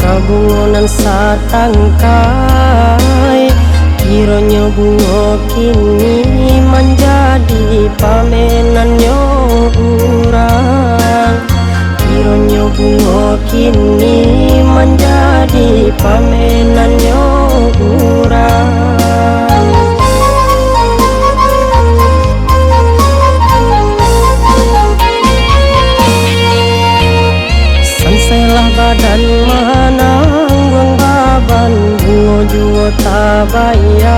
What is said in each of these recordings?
kabungonan satangkai, kiranya bunga kini menjadi pamenannya urang. Kiranya bunga kini menjadi pamenannya urang. Sansailah badan mananggung baban, bunga jua tabayang.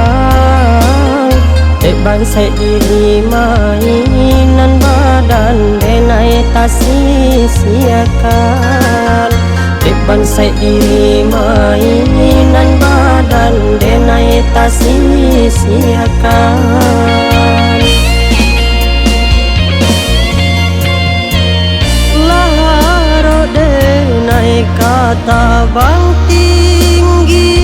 Dek bansai diri mainan badan, denai tak sia-siakan. Dek bansai diri mainan badan, denai tak sia-siakan. Laharo denai kata bang tinggi,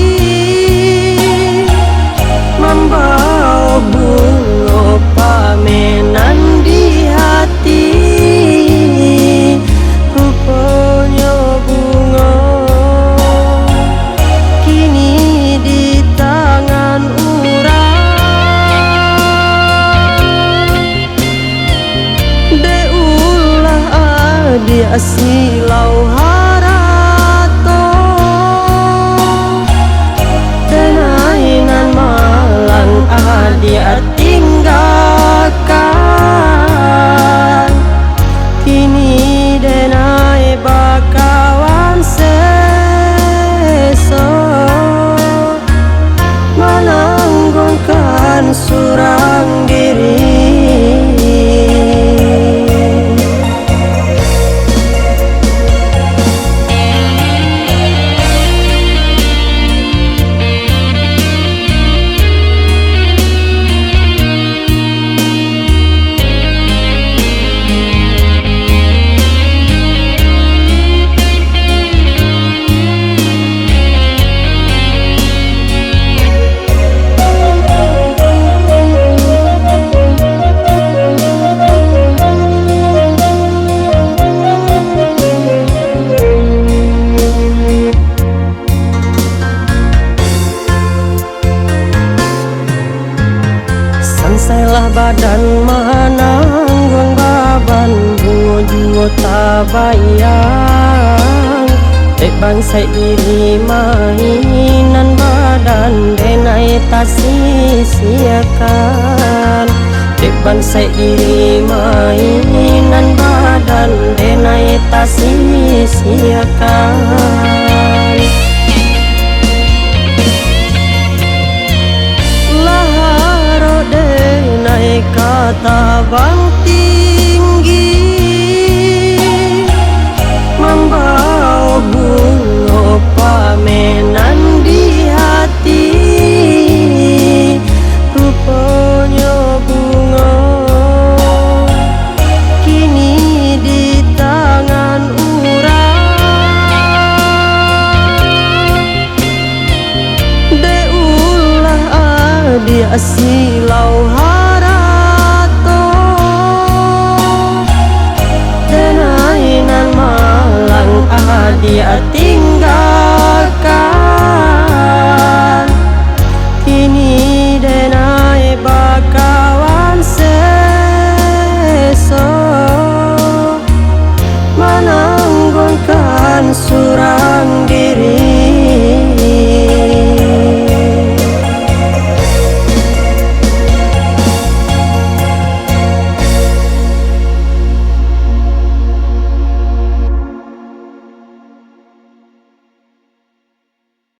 membawa bunga pamenan di hati. Rupanya bunga kini di tangan urang. Deulah adi asilau harato, denainan malang dia tinggalkan. Kini denai bakawan seso, menanggungkan surang diri. Sansailah badan mananggung baban, bunga jua tabayang. Dek bansai diri mainan badan, denai tak sia-siakan. Dek bansai diri mainan badan, denai tak sia-siakan. Denai kata bang tinggi, membawa bunga pamenan di hati. Rupanya bunga kini di tangan urang. Deulah adi asilau harato, denainan malang dia tinggal.